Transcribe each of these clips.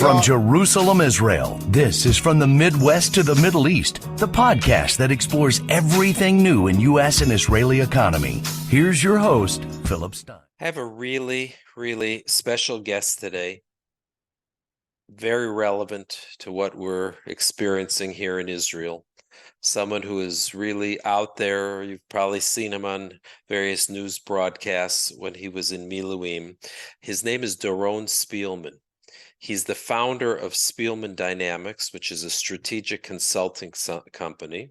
From Jerusalem, Israel, this is From the Midwest to the Middle East, the podcast that explores everything new in U.S. and Israeli economy. Here's your host, Philip Stein. I have a really special guest today, very relevant to what we're experiencing here in Israel. Someone who is really out there. You've probably seen him on various news broadcasts when he was in Miluim. His name is Doron Spielman. He's the founder of Spielman Dynamics, which is a strategic consulting company.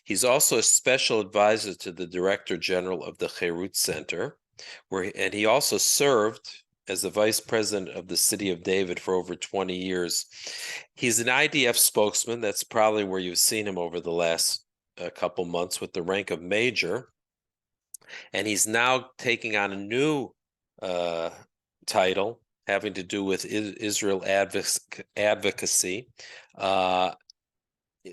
He's also a special advisor to the Director General of the Cherut Center, and he also served as the vice president of the City of David for over 20 years. He's an IDF spokesman. That's probably where you've seen him over the last couple months with the rank of major. And he's now taking on a new title having to do with Israel advocacy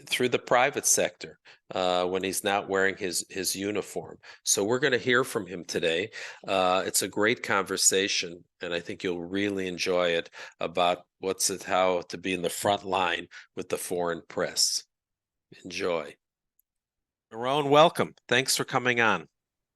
through the private sector when he's not wearing his uniform. So we're going to hear from him today. It's a great conversation, and I think you'll really enjoy it about how to be in the front line with the foreign press. Enjoy. Doron, welcome. Thanks for coming on.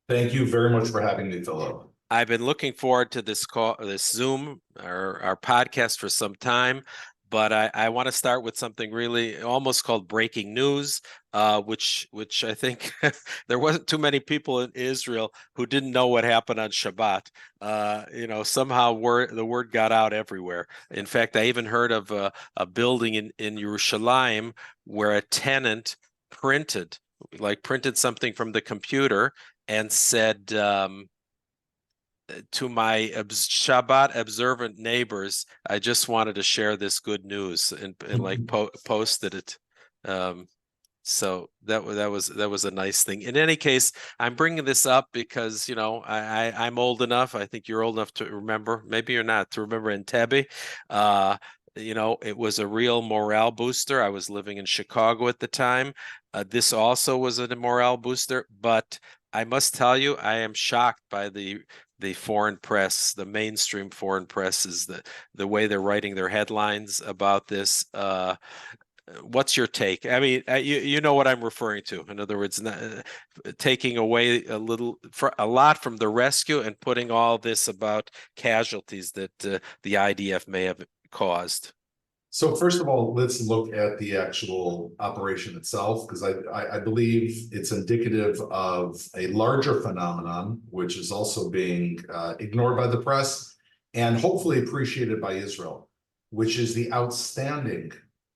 Thank you very much for having me, Philip. I've been looking forward to this call, this Zoom, our podcast for some time, but I want to start with something really almost called breaking news, which I think there wasn't too many people in Israel who didn't know what happened on Shabbat. Somehow the word got out everywhere. In fact, I even heard of a building in Yerushalayim where a tenant printed something from the computer and said, to my Shabbat observant neighbors, I just wanted to share this good news and posted it. So that was a nice thing. In any case, I'm bringing this up because I'm old enough. I think you're old enough to remember. Maybe you're not to remember Entebbe. It was a real morale booster. I was living in Chicago at the time. This also was a morale booster, but I must tell you, I am shocked by the foreign press, the mainstream foreign press, is the way they're writing their headlines about this. What's your take? I mean, you know what I'm referring to. In other words, taking away a lot from the rescue and putting all this about casualties that the IDF may have caused. So first of all, let's look at the actual operation itself, because I believe it's indicative of a larger phenomenon, which is also being ignored by the press and hopefully appreciated by Israel, which is the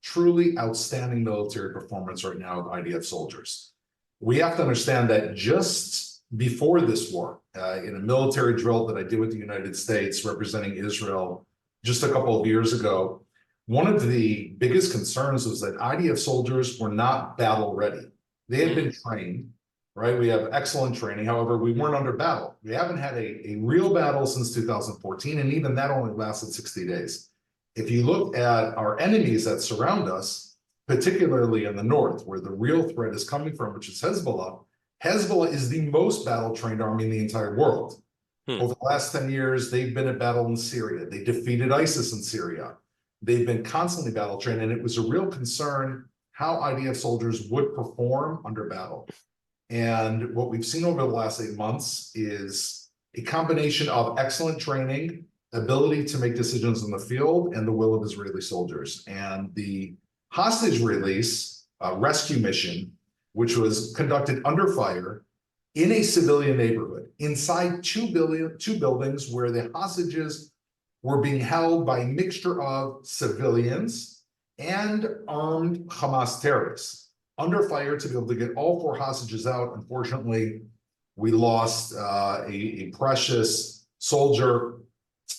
truly outstanding military performance right now of IDF soldiers. We have to understand that just before this war, in a military drill that I did with the United States representing Israel just a couple of years ago, one of the biggest concerns was that IDF soldiers were not battle ready. They had been trained, right? We have excellent training. However, we weren't under battle. We haven't had a real battle since 2014, and even that only lasted 60 days. If you look at our enemies that surround us, particularly in the north, where the real threat is coming from, which is Hezbollah, Hezbollah is the most battle-trained army in the entire world. Over the last 10 years, they've been at battle in Syria. They defeated ISIS in Syria. They've been constantly battle trained, and it was a real concern how IDF soldiers would perform under battle. And what we've seen over the last 8 months is a combination of excellent training, ability to make decisions in the field, and the will of Israeli soldiers. And the hostage release rescue mission, which was conducted under fire in a civilian neighborhood, inside two buildings where the hostages were being held by a mixture of civilians and armed Hamas terrorists under fire to be able to get all 4 hostages out. Unfortunately, we lost a precious soldier,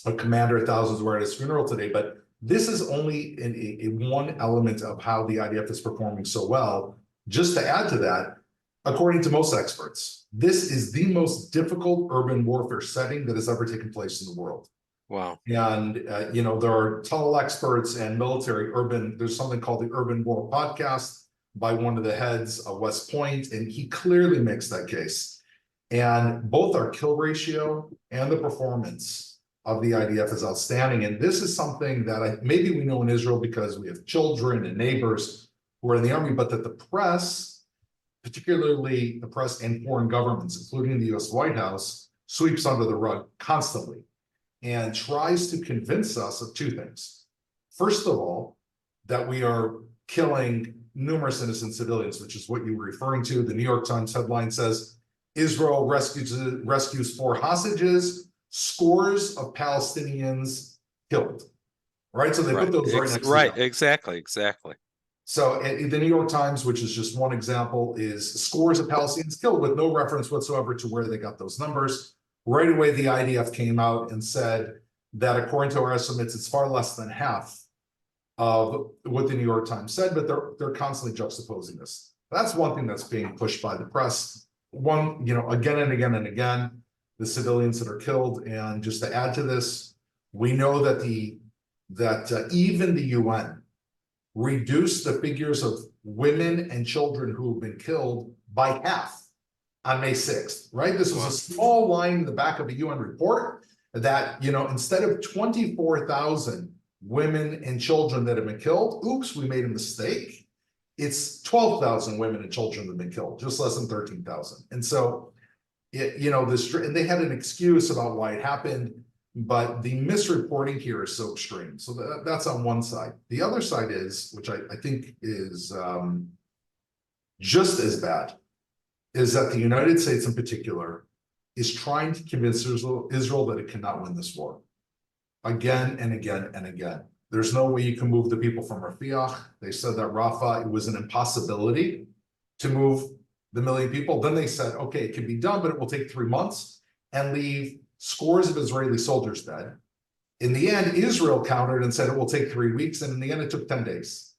a commander. Thousands were at his funeral today, but this is only one element of how the IDF is performing so well. Just to add to that, according to most experts, this is the most difficult urban warfare setting that has ever taken place in the world. Wow. And, there are tunnel experts and there's something called the Urban War Podcast by one of the heads of West Point, and he clearly makes that case. And both our kill ratio and the performance of the IDF is outstanding. And this is something that maybe we know in Israel because we have children and neighbors who are in the army, but that the press, particularly the press and foreign governments, including the US White House, sweeps under the rug constantly and tries to convince us of two things. First of all, that we are killing numerous innocent civilians, which is what you were referring to. The New York Times headline says, Israel rescues 4 hostages, scores of Palestinians killed. Right? So they put those right next to right, each other. exactly. So the New York Times, which is just one example, is scores of Palestinians killed with no reference whatsoever to where they got those numbers. Right away, the IDF came out and said that according to our estimates, it's far less than half of what the New York Times said, but they're constantly juxtaposing this. That's one thing that's being pushed by the press. One, again and again and again, the civilians that are killed. And just to add to this, we know that even the UN reduced the figures of women and children who have been killed by half on May 6th, right? This was a small line in the back of a UN report that, instead of 24,000 women and children that have been killed, oops, we made a mistake. It's 12,000 women and children that have been killed, just less than 13,000. And so, and they had an excuse about why it happened, but the misreporting here is so extreme. So that's on one side. The other side is, which I think is just as bad, is that the United States in particular is trying to convince Israel that it cannot win this war. Again and again and again. There's no way you can move the people from Rafiah. They said that Rafah, it was an impossibility to move the million people. Then they said, okay, it can be done, but it will take 3 months and leave scores of Israeli soldiers dead. In the end, Israel countered and said it will take 3 weeks, and in the end, it took 10 days.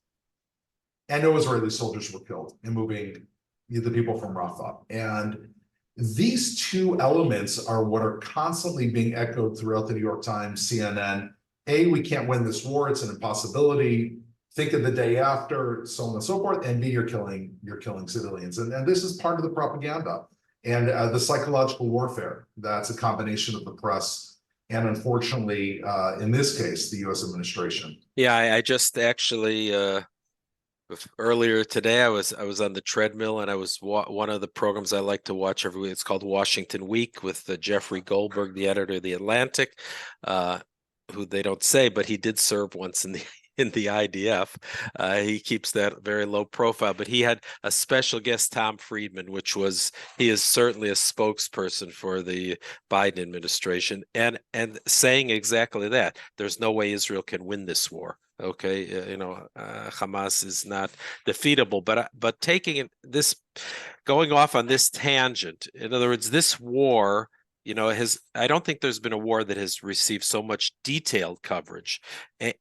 And no Israeli soldiers were killed in moving the people from Rafah. And these two elements are what are constantly being echoed throughout the New York Times, CNN. A, we can't win this war, it's an impossibility. Think of the day after, so on and so forth. And B, you're killing civilians. And this is part of the propaganda and the psychological warfare. That's a combination of the press and, unfortunately, in this case, the U.S. administration. Yeah, I just actually earlier today I was on the treadmill, and I was one of the programs I like to watch every week. It's called Washington Week with Jeffrey Goldberg, the editor of The Atlantic, who they don't say, but he did serve once in the IDF. He keeps that very low profile, but he had a special guest, Tom Friedman, he is certainly a spokesperson for the Biden administration, and saying exactly that. There's no way Israel can win this war. Okay, Hamas is not defeatable, but going off on this tangent, in other words, this war, I don't think there's been a war that has received so much detailed coverage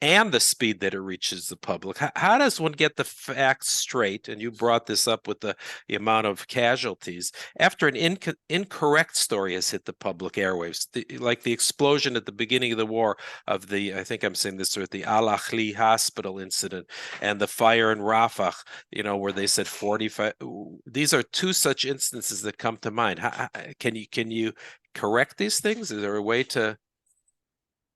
and the speed that it reaches the public. How does one get the facts straight? And you brought this up with the amount of casualties after an incorrect story has hit the public airwaves, like the explosion at the beginning of the war of I think I'm saying this, the Al-Ahli hospital incident, and the fire in Rafah, where they said 45. These are two such instances that come to mind. Can you correct these things? Is there a way to?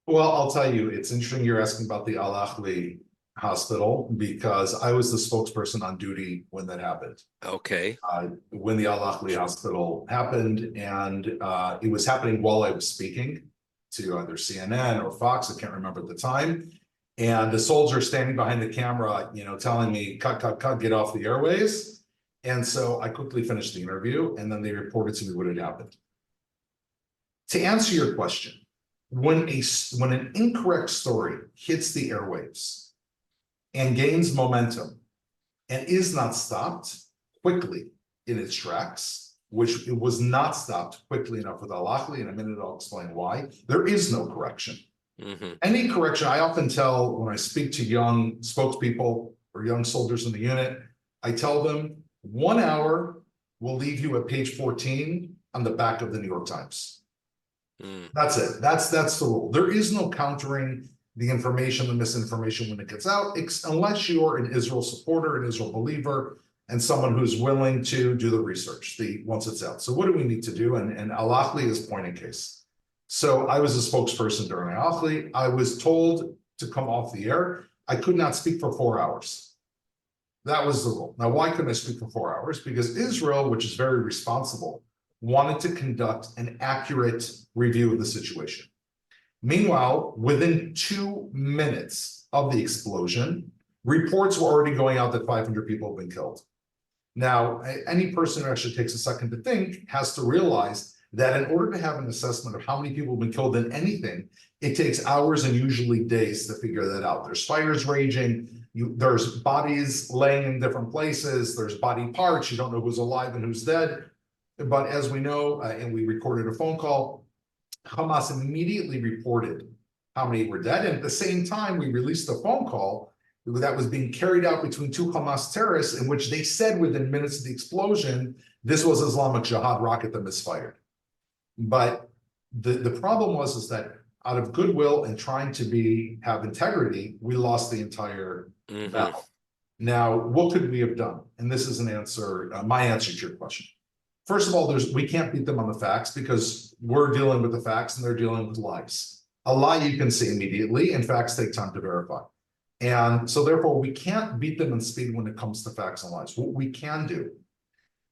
Well, I'll tell you, it's interesting you're asking about the Al-Ahli hospital, because I was the spokesperson on duty when that happened. Okay. When the Al-Ahli hospital happened, and it was happening while I was speaking to either CNN or Fox, I can't remember at the time. And the soldier standing behind the camera, telling me, cut, get off the airways. And so I quickly finished the interview, and then they reported to me what had happened. To answer your question, when an incorrect story hits the airwaves and gains momentum and is not stopped quickly in its tracks, which it was not stopped quickly enough with Al-Ahli, in a minute I'll explain why, there is no correction. Mm-hmm. Any correction, I often tell when I speak to young spokespeople or young soldiers in the unit, I tell them 1 hour will leave you at page 14 on the back of the New York Times. That's it. That's the rule. There is no countering the information, the misinformation when it gets out, unless you're an Israel supporter, an Israel believer, and someone who's willing to do the research once it's out. So what do we need to do? And Al-Ahli is point in case. So I was a spokesperson during Al-Ahli. I was told to come off the air. I could not speak for 4 hours. That was the rule. Now, why couldn't I speak for 4 hours? Because Israel, which is very responsible, wanted to conduct an accurate review of the situation. Meanwhile, within 2 minutes of the explosion, reports were already going out that 500 people have been killed. Now, any person who actually takes a second to think has to realize that in order to have an assessment of how many people have been killed in anything, it takes hours and usually days to figure that out. There's fires raging, there's bodies laying in different places, there's body parts, you don't know who's alive and who's dead. But as we know, and we recorded a phone call, Hamas immediately reported how many were dead. And at the same time, we released a phone call that was being carried out between 2 Hamas terrorists in which they said within minutes of the explosion, this was Islamic Jihad rocket that misfired. But the problem was that out of goodwill and trying to have integrity, we lost the entire battle. Now, what could we have done? And this is my answer to your question. First of all, we can't beat them on the facts because we're dealing with the facts and they're dealing with lies. A lie you can see immediately, and facts take time to verify. And so therefore, we can't beat them in speed when it comes to facts and lies. What we can do,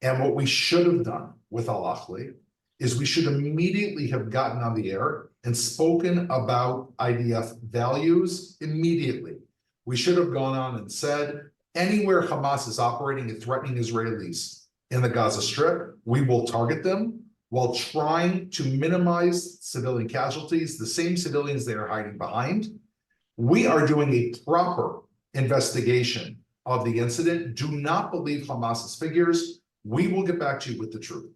and what we should have done with Al-Ahli, is we should immediately have gotten on the air and spoken about IDF values immediately. We should have gone on and said, anywhere Hamas is operating and threatening Israelis in the Gaza Strip, we will target them while trying to minimize civilian casualties, the same civilians they are hiding behind. We are doing a proper investigation of the incident. Do not believe Hamas's figures. We will get back to you with the truth.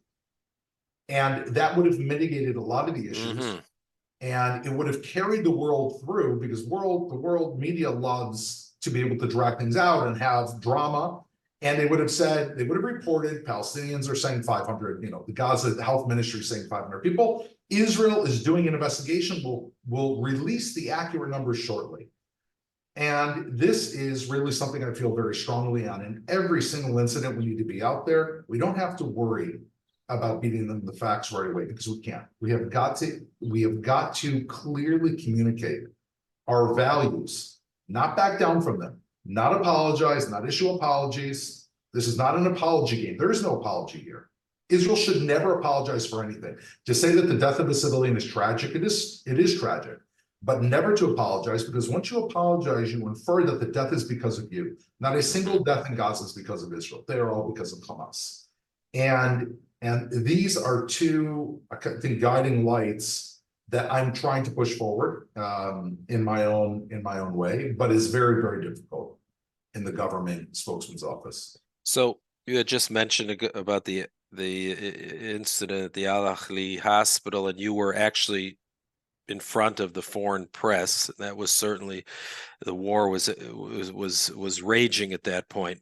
And that would have mitigated a lot of the issues. And it would have carried the world through because the world media loves to be able to drag things out and have drama. And they would have reported Palestinians are saying 500, the Gaza Health Ministry is saying 500 people. Israel is doing an investigation, will release the accurate numbers shortly. And this is really something I feel very strongly on. In every single incident, we need to be out there. We don't have to worry about beating them the facts right away because we can't. We have got to clearly communicate our values, not back down from them, not apologize, not issue apologies. This is not an apology game. There is no apology here. Israel should never apologize for anything. To say that the death of a civilian is tragic, it is tragic, but never to apologize, because once you apologize, you infer that the death is because of you. Not a single death in Gaza is because of Israel. They are all because of Hamas. And these are two, I think, guiding lights that I'm trying to push forward in my own way, but is very, very difficult in the government spokesman's office. So you had just mentioned about the incident at the Al-Ahli hospital, and you were actually in front of the foreign press. That was certainly, the war was raging at that point.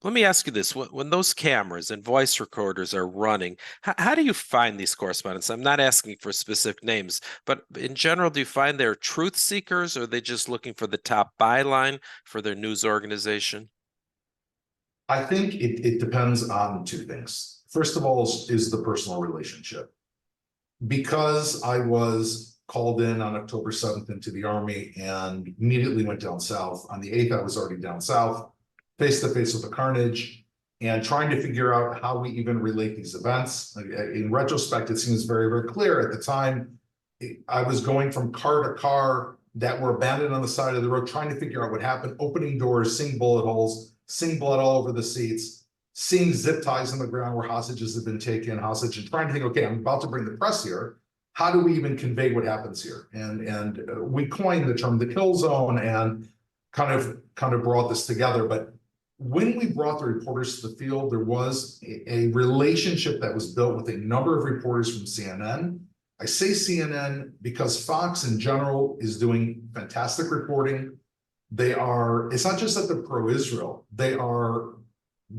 Let me ask you this: when those cameras and voice recorders are running, how do you find these correspondents? I'm not asking for specific names, but in general, do you find they're truth seekers, or are they just looking for the top byline for their news organization? I think it depends on two things. First of all, is the personal relationship. Because I was called in on October 7th into the Army and immediately went down south. On the 8th, I was already down south, face to face with the carnage, and trying to figure out how we even relate these events. In retrospect, it seems very, very clear. At the time, I was going from car to car that were abandoned on the side of the road, trying to figure out what happened, opening doors, seeing bullet holes, seeing blood all over the seats, seeing zip ties on the ground where hostages have been taken hostage, and trying to think, okay, I'm about to bring the press here. How do we even convey what happens here? And we coined the term the kill zone and kind of brought this together. But when we brought the reporters to the field, there was a relationship that was built with a number of reporters from CNN. I say CNN because Fox in general is doing fantastic reporting. It's not just that they're pro-Israel, they are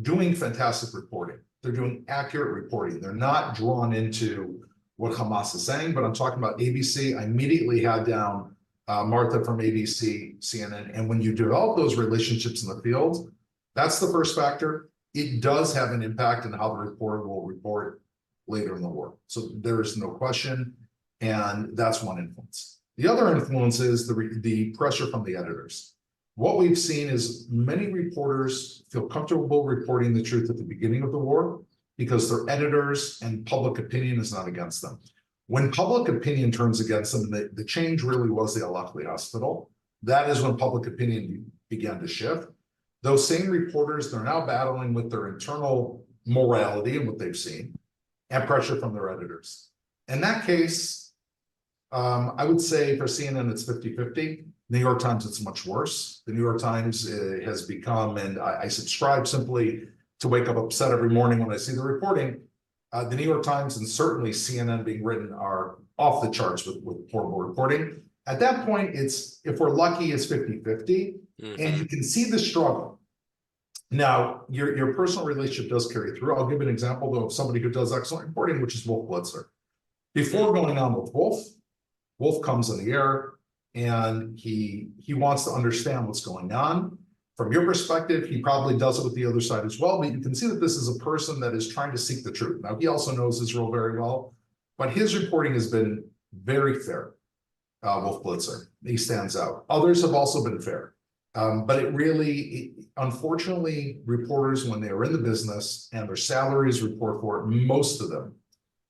doing fantastic reporting. They're doing accurate reporting. They're not drawn into what Hamas is saying, but I'm talking about ABC. I immediately had down Martha from ABC, CNN. And when you develop those relationships in the field, that's the first factor. It does have an impact on how the reporter will report later in the war. So there is no question. And that's one influence. The other influence is the pressure from the editors. What we've seen is many reporters feel comfortable reporting the truth at the beginning of the war because their editors and public opinion is not against them. When public opinion turns against them, the change really was the Al-Aqli Hospital. That is when public opinion began to shift. Those same reporters, they're now battling with their internal morality and what they've seen, and pressure from their editors. In that case, I would say for CNN, it's 50-50. New York Times, it's much worse. The New York Times has become, and I subscribe simply to wake up upset every morning when I see the reporting. The New York Times and certainly CNN being written are off the charts with horrible reporting. At that point, it's, if we're lucky, it's 50-50, and you can see the struggle. Now, your personal relationship does carry through. I'll give an example, though, of somebody who does excellent reporting, which is Wolf Blitzer. Before going on with Wolf comes in the air, and he wants to understand what's going on. From your perspective, he probably does it with the other side as well, but you can see that this is a person that is trying to seek the truth. Now, he also knows Israel very well, but his reporting has been very fair. Wolf Blitzer, he stands out. Others have also been fair. But unfortunately, reporters, when they are in the business and their salaries report for it, most of them,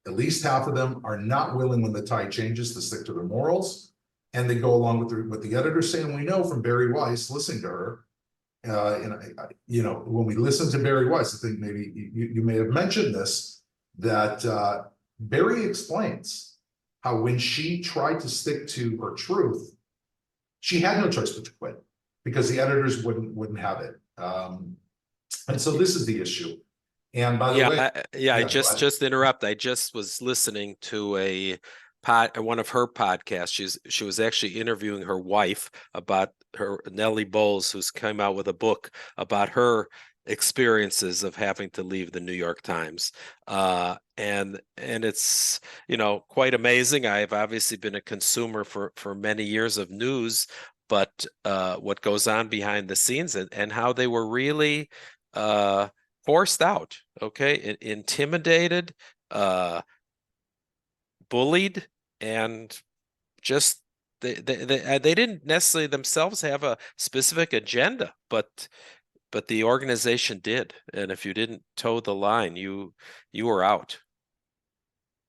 at least half of them, are not willing when the tide changes to stick to their morals, and they go along with what the editors say. And we know from Bari Weiss, listening to her, when we listen to Bari Weiss, I think maybe you may have mentioned this, that Bari explains how when she tried to stick to her truth, she had no choice but to quit because the editors wouldn't have it. And so this is the issue. And by the way, I just interrupt. I just was listening to one of her podcasts. She was actually interviewing her wife about her, Nellie Bowles, who's come out with a book about her experiences of having to leave the New York Times. And it's, quite amazing. I've obviously been a consumer for many years of news, but what goes on behind the scenes and how they were really forced out, intimidated, bullied, and just they didn't necessarily themselves have a specific agenda, but the organization did. And if you didn't toe the line, you were out.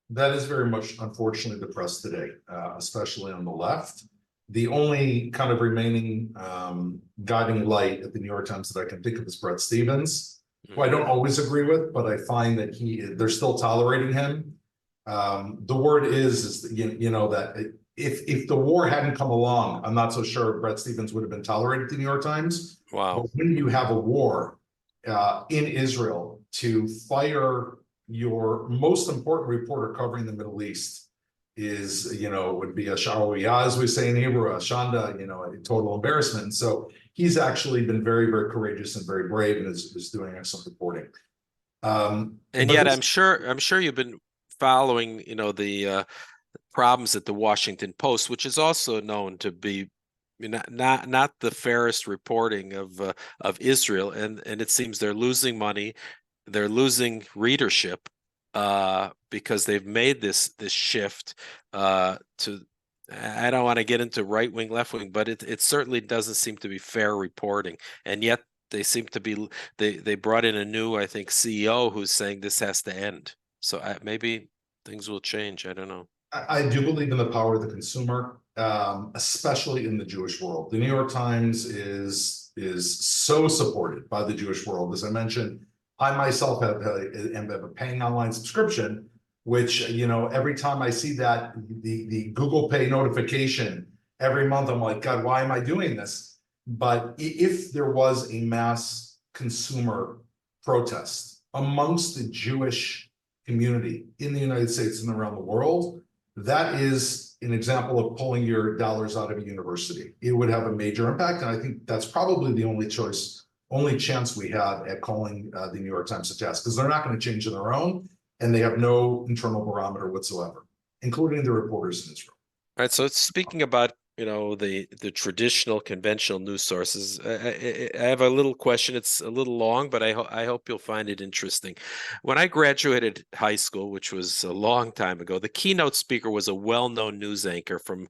That is very much, unfortunately, the press today, especially on the left. The only kind of remaining guiding light at the New York Times that I can think of is Bret Stephens, who I don't always agree with, but I find that they're still tolerating him. The word is that if the war hadn't come along, I'm not so sure Bret Stephens would have been tolerated at the New York Times. Wow. But when you have a war in Israel, to fire your most important reporter covering the Middle East is, would be a sha'ariyah, as we say in Hebrew, a shanda, a total embarrassment. So he's actually been very, very courageous and very brave, and is doing excellent reporting. And yet, I'm sure you've been following, the problems at the Washington Post, which is also known to be not the fairest reporting of Israel, and it seems they're losing money, they're losing readership because they've made this shift to. I don't want to get into right wing, left wing, but it certainly doesn't seem to be fair reporting, and yet they seem to be. They brought in a new, I think, CEO who's saying this has to end. So maybe things will change. I don't know. I do believe in the power of the consumer, especially in the Jewish world. The New York Times is so supported by the Jewish world. As I mentioned, I myself have a paying online subscription, which, every time I see that the Google Pay notification every month, I'm like, God, why am I doing this? But if there was a mass consumer protest amongst the Jewish community in the United States and around the world, that is an example of pulling your dollars out of a university. It would have a major impact, and I think that's probably the only chance we have at calling the New York Times to task, because they're not going to change on their own, and they have no internal barometer whatsoever, including the reporters in Israel. All right. So speaking about the traditional conventional news sources. I have a little question. It's a little long, but I hope you'll find it interesting. When I graduated high school, which was a long time ago, the keynote speaker was a well-known news anchor from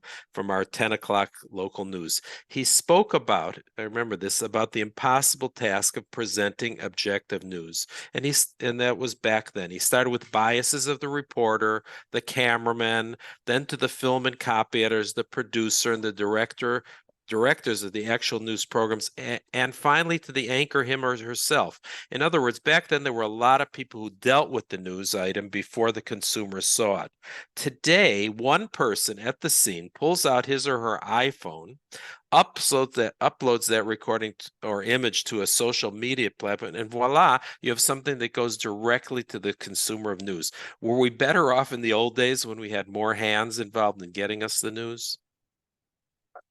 our 10 o'clock local news. He spoke about, I remember this, about the impossible task of presenting objective news. And that was back then. He started with biases of the reporter, the cameraman, then to the film and copy editors, the producer, and the directors of the actual news programs, and finally to the anchor, him or herself. In other words, back then there were a lot of people who dealt with the news item before the consumer saw it. Today, one person at the scene pulls out his or her iPhone, uploads that recording or image to a social media platform, and voila, you have something that goes directly to the consumer of news. Were we better off in the old days when we had more hands involved in getting us the news?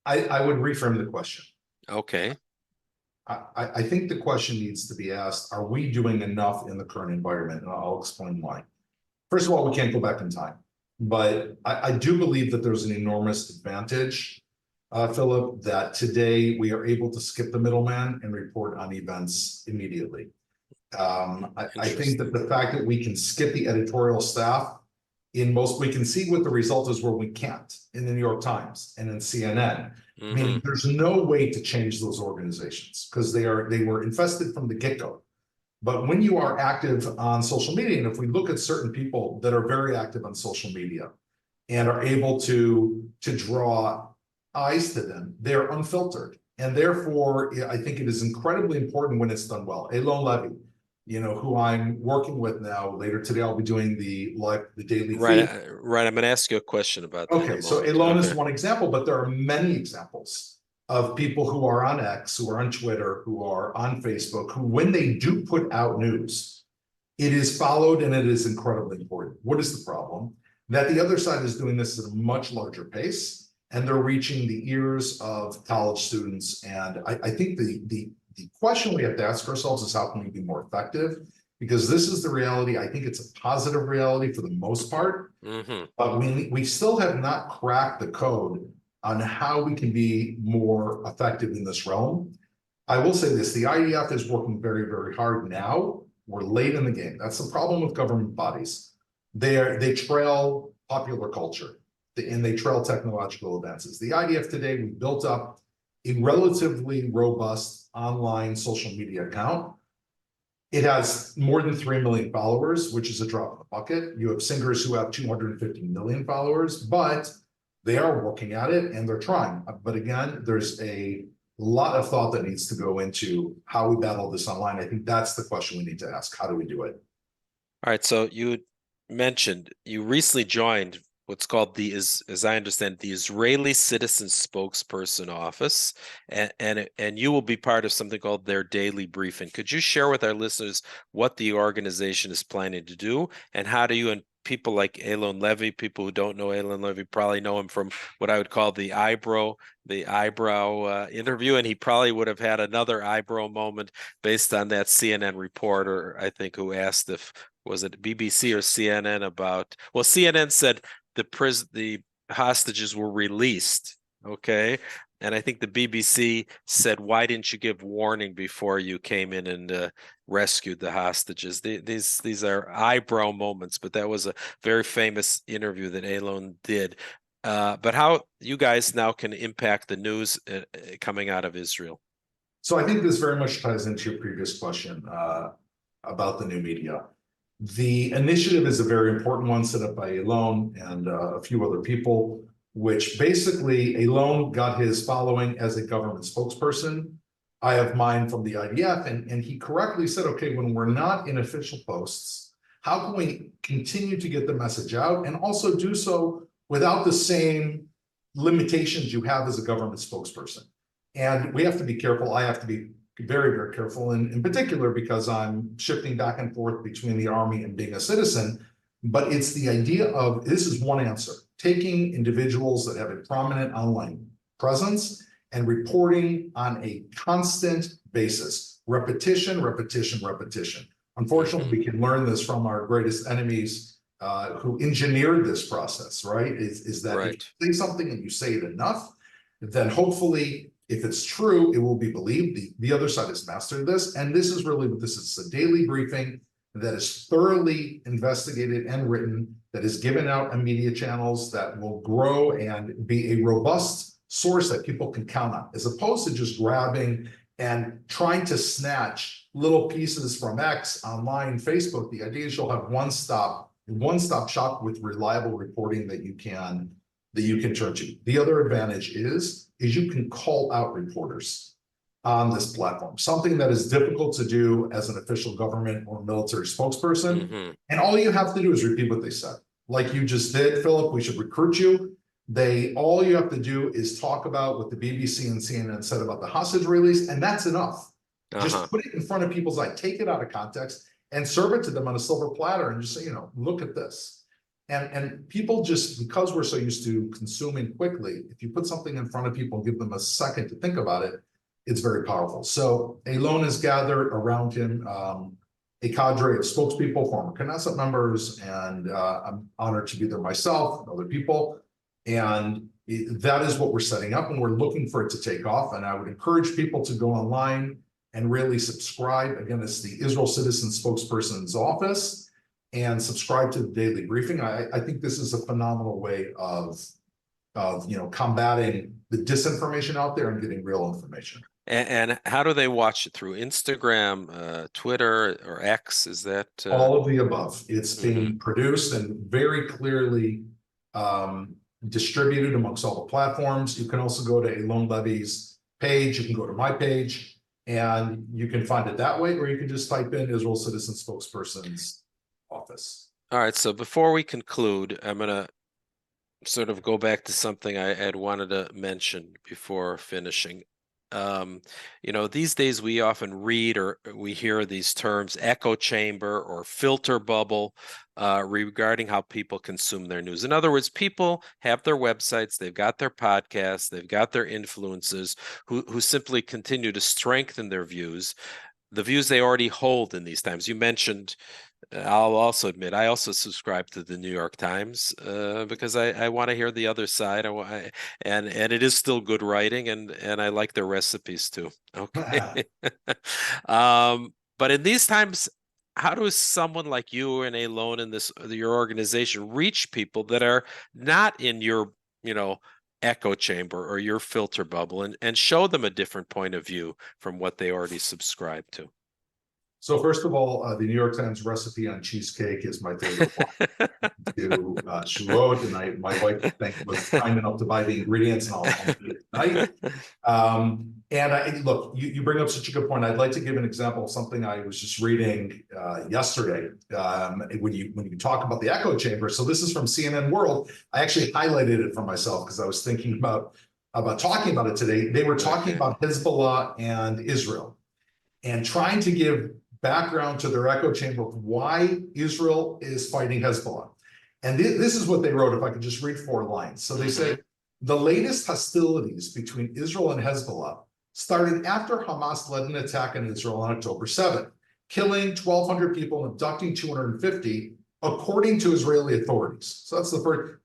I would reframe the question. Okay. I think the question needs to be asked, are we doing enough in the current environment? And I'll explain why. First of all, we can't go back in time, but I do believe that there's an enormous advantage, Philip, that today we are able to skip the middleman and report on events immediately. I think that the fact that we can skip the editorial staff we can see what the result is where we can't in the New York Times and in CNN. Mm-hmm. Meaning there's no way to change those organizations because they were infested from the get-go. But when you are active on social media, and if we look at certain people that are very active on social media and are able to draw eyes to them, they're unfiltered. And therefore, I think it is incredibly important when it's done well. Eylon Levy, who I'm working with now. Later today, I'll be doing the daily feed. Right. I'm going to ask you a question about that. Okay, so Eylon is one example, but there are many examples of people who are on X, who are on Twitter, who are on Facebook, who, when they do put out news, it is followed and it is incredibly important. What is the problem? That the other side is doing this at a much larger pace, and they're reaching the ears of college students. And I think the question we have to ask ourselves is, how can we be more effective? Because this is the reality. I think it's a positive reality for the most part, but we still have not cracked the code on how we can be more effective in this realm. I will say this, the IDF is working very, very hard now. We're late in the game. That's the problem with government bodies. They trail popular culture and they trail technological advances. The IDF today, we built up a relatively robust online social media account. It has more than 3 million followers, which is a drop in the bucket. You have singers who have 250 million followers, but they are working at it and they're trying. But again, there's a lot of thought that needs to go into how we battle this online. I think that's the question we need to ask. How do we do it? All right. So you mentioned you recently joined what's called as I understand, the Israeli Citizen Spokesperson Office, and you will be part of something called their daily briefing. Could you share with our listeners what the organization is planning to do, and how do you and people like Eylon Levy, people who don't know Eylon Levy probably know him from what I would call the eyebrow interview, and he probably would have had another eyebrow moment based on that CNN reporter, I think, who asked if, was it BBC or CNN about, well, CNN said the hostages were released, okay? And I think the BBC said, why didn't you give warning before you came in and rescued the hostages? These are eyebrow moments, but that was a very famous interview that Eylon did. But how you guys now can impact the news coming out of Israel? So I think this very much ties into your previous question about the new media. The initiative is a very important one set up by Eylon and a few other people, which basically Eylon got his following as a government spokesperson. I have mine from the IDF, and he correctly said, okay, when we're not in official posts, how can we continue to get the message out and also do so without the same limitations you have as a government spokesperson? And we have to be careful. I have to be very, very careful, and in particular because I'm shifting back and forth between the army and being a citizen. But it's the idea of, this is one answer, taking individuals that have a prominent online presence and reporting on a constant basis, repetition. Unfortunately, we can learn this from our greatest enemies who engineered this process, right? Is that if you say something and you say it enough, then hopefully, if it's true, it will be believed. The other side has mastered this. And this is really what this is, a daily briefing that is thoroughly investigated and written, that is given out on media channels, that will grow and be a robust source that people can count on, as opposed to just grabbing and trying to snatch little pieces from X, online, Facebook. The idea is you'll have one-stop shop with reliable reporting that you can turn to. The other advantage is you can call out reporters on this platform, something that is difficult to do as an official government or military spokesperson. And all you have to do is repeat what they said. Like you just did, Philip, we should recruit you. All you have to do is talk about what the BBC and CNN said about the hostage release, and that's enough. Just put it in front of people's eyes, take it out of context, and serve it to them on a silver platter, and just say, look at this. And people just, because we're so used to consuming quickly, if you put something in front of people and give them a second to think about it, it's very powerful. So Eylon has gathered around him a cadre of spokespeople, former Knesset members, and I'm honored to be there myself and other people. And that is what we're setting up, and we're looking for it to take off. And I would encourage people to go online and really subscribe. Again, it's the Israel Citizen Spokesperson's Office, and subscribe to the daily briefing. I think this is a phenomenal way of combating the disinformation out there and getting real information. And how do they watch it? Through Instagram, Twitter, or X? Is that all of the above? It's being produced and very clearly distributed amongst all the platforms. You can also go to Eylon Levy's page. You can go to my page, and you can find it that way, or you can just type in Israel Citizen Spokesperson's Office. All right. So before we conclude, I'm going to sort of go back to something I had wanted to mention before finishing. These days we often read or we hear these terms, echo chamber or filter bubble, regarding how people consume their news. In other words, people have their websites, they've got their podcasts, they've got their influencers who simply continue to strengthen their views, the views they already hold in these times. You mentioned, I'll also admit, I also subscribe to the New York Times because I want to hear the other side. And it is still good writing, and I like their recipes too. Okay. But in these times, how does someone like you and Eylon in your organization reach people that are not in your, echo chamber or your filter bubble, and show them a different point of view from what they already subscribe to? So first of all, the New York Times recipe on cheesecake is my favorite one. To Shavuot, and my wife was kind enough to buy the ingredients, and I'll do it tonight. And look, you bring up such a good point. I'd like to give an example of something I was just reading yesterday. When you talk about the echo chamber, so this is from CNN World. I actually highlighted it for myself because I was thinking about talking about it today. They were talking about Hezbollah and Israel, and trying to give background to their echo chamber of why Israel is fighting Hezbollah. And this is what they wrote, if I could just read 4 lines. So they say, the latest hostilities between Israel and Hezbollah started after Hamas led an attack on Israel on October 7th, killing 1,200 people and abducting 250, according to Israeli authorities. So that's the first,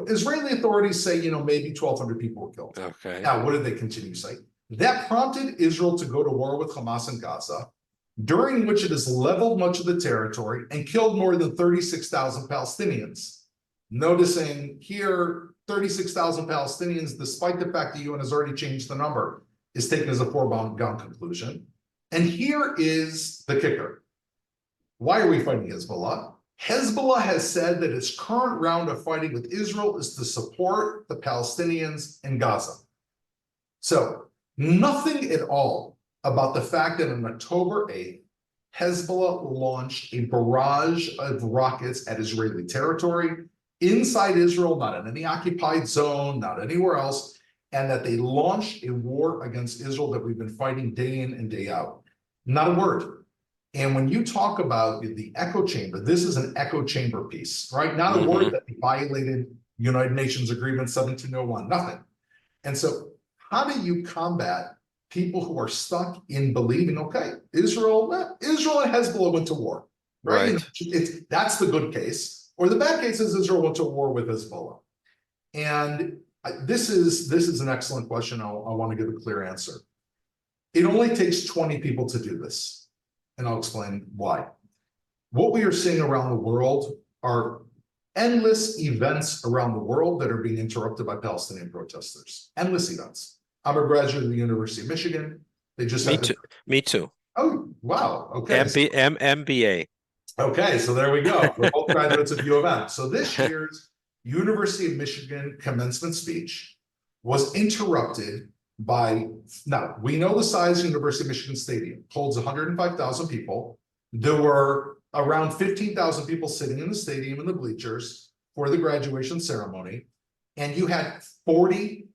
Israeli authorities say, maybe 1,200 people were killed. Okay. Now, what did they continue to say? That prompted Israel to go to war with Hamas in Gaza, during which it has leveled much of the territory and killed more than 36,000 Palestinians. Noticing here, 36,000 Palestinians, despite the fact the UN has already changed the number, is taken as a foregone conclusion. And here is the kicker. Why are we fighting Hezbollah? Hezbollah has said that its current round of fighting with Israel is to support the Palestinians in Gaza. So nothing at all about the fact that on October 8th, Hezbollah launched a barrage of rockets at Israeli territory, inside Israel, not in any occupied zone, not anywhere else, and that they launched a war against Israel that we've been fighting day in and day out. Not a word. And when you talk about the echo chamber, this is an echo chamber piece, right? Not a word that violated United Nations Agreement 1701, nothing. And so how do you combat people who are stuck in believing, okay, Israel and Hezbollah went to war, right? That's the good case. Or the bad case is Israel went to war with Hezbollah. And This is an excellent question. I want to give a clear answer. It only takes 20 people to do this, and I'll explain why. What we are seeing around the world are endless events around the world that are being interrupted by Palestinian protesters. Endless events. I'm a graduate of the University of Michigan. They just Me had too. Me too. Oh, wow. Okay. MBA. Okay, so there we go. We're both graduates of U of M. So this year's University of Michigan commencement speech was interrupted by, now we know the size of University of Michigan Stadium holds 105,000 people. There were around 15,000 people sitting in the stadium in the bleachers for the graduation ceremony. And you had 40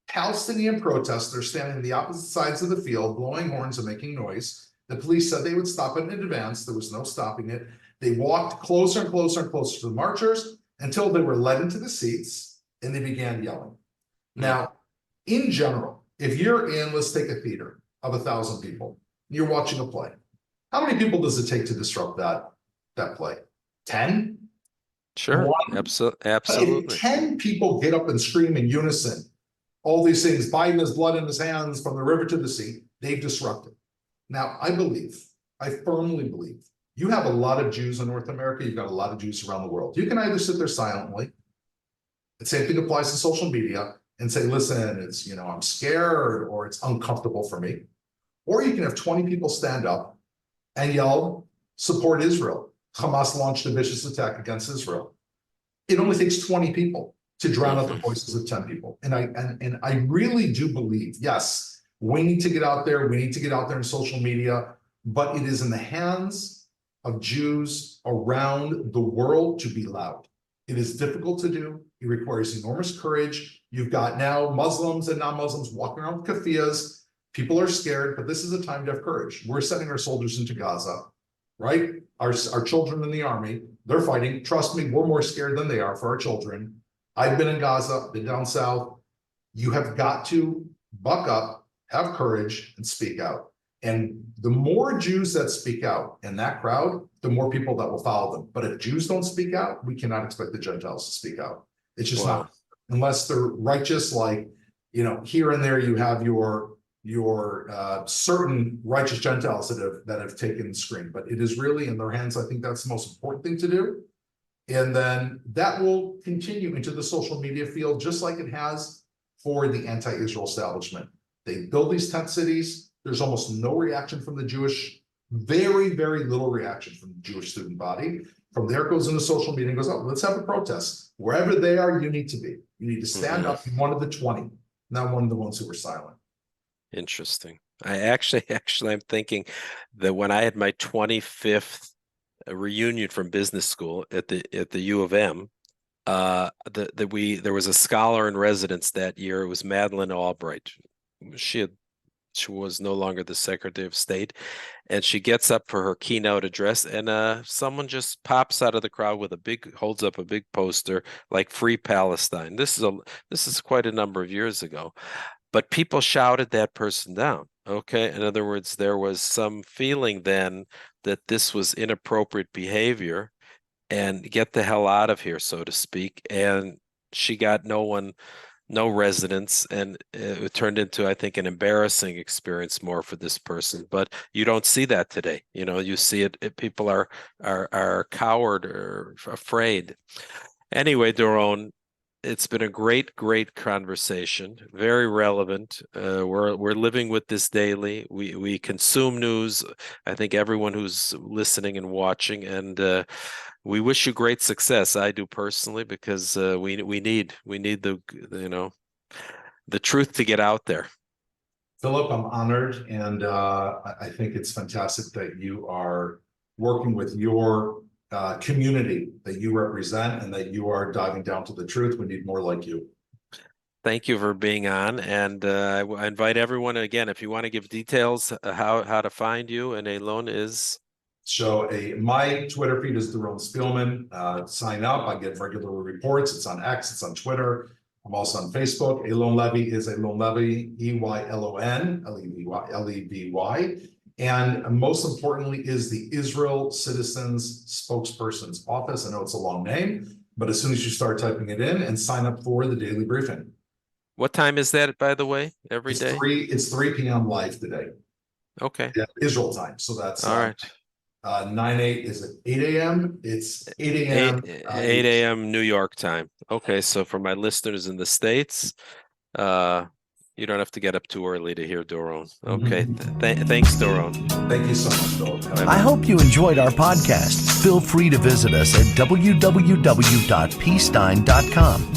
Palestinian protesters standing on the opposite sides of the field, blowing horns and making noise. The police said they would stop it in advance. There was no stopping it. They walked closer and closer and closer to the marchers until they were led into the seats and they began yelling. Now, in general, if you're in, let's take a theater of 1,000 people, you're watching a play. How many people does it take to disrupt that play? 10? Sure. Absolutely. If 10 people get up and scream in unison, all these things, Biden has blood in his hands from the river to the sea, they've disrupted. Now, I firmly believe, you have a lot of Jews in North America, you've got a lot of Jews around the world. You can either sit there silently, the same thing applies to social media, and say, listen, it's, I'm scared or it's uncomfortable for me. Or you can have 20 people stand up and yell, support Israel. Hamas launched a vicious attack against Israel. It only takes 20 people to drown out the voices of 10 people. And I really do believe, yes, we need to get out there. We need to get out there in social media, but it is in the hands of Jews around the world to be loud. It is difficult to do. It requires enormous courage. You've got now Muslims and non-Muslims walking around with keffiyehs. People are scared, but this is a time to have courage. We're sending our soldiers into Gaza, right? Our children in the army, they're fighting. Trust me, we're more scared than they are for our children. I've been in Gaza, been down south. You have got to buck up, have courage, and speak out. And the more Jews that speak out in that crowd, the more people that will follow them. But if Jews don't speak out, we cannot expect the Gentiles to speak out. It's just not, unless they're righteous, like, here and there you have your certain righteous Gentiles that have taken the screen. But it is really in their hands. I think that's the most important thing to do. And then that will continue into the social media field, just like it has for the anti-Israel establishment. They build these tent cities. There's almost no reaction from the Jewish, very, very little reaction from the Jewish student body. From there, it goes into social media and goes, oh, let's have a protest. Wherever they are, you need to be. You need to stand up. You're one of the 20, not one of the ones who were silent. Interesting. I actually, I'm thinking that when I had my 25th reunion from business school at the U of M, there was a scholar in residence that year. It was Madeleine Albright. She was no longer the Secretary of State, and she gets up for her keynote address, and someone just pops out of the crowd with holds up a big poster like "Free Palestine." This is quite a number of years ago, but people shouted that person down. Okay, in other words, there was some feeling then that this was inappropriate behavior, and get the hell out of here, so to speak. And she got no residence, and it turned into, I think, an embarrassing experience more for this person. But you don't see that today. You see it people are coward or afraid. Anyway, Doron, it's been a great conversation, very relevant. We're living with this daily. We consume news. I think everyone who's listening and watching, and we wish you great success. I do personally, because we need the truth to get out there. Philip, I'm honored, and I think it's fantastic that you are working with your community that you represent, and that you are diving down to the truth. We need more like you. Thank you for being on, and I invite everyone again, if you want to give details how to find you. And Eylon is. So my Twitter feed is Doron Spielman. Sign up. I get regular reports. It's on X. It's on Twitter. I'm also on Facebook. Eylon Levy is Eylon Levy, EYLON, Levy. And most importantly is the Israel Citizens Spokesperson's Office. I know it's a long name, But as soon as you start typing it in and sign up for the daily briefing. What time is that, by the way, every It's day? 3 p.m. live today. Okay. Yeah, Israel time. So that's All right. 9/8 is at 8 a.m. It's 8 a.m. 8 a.m. New York time. Okay, so for my listeners in the States, you don't have to get up too early to hear Doron. Okay, thanks, Doron. Thank you so much, Philip. I hope you enjoyed our podcast. Feel free to visit us at www.peacestein.com.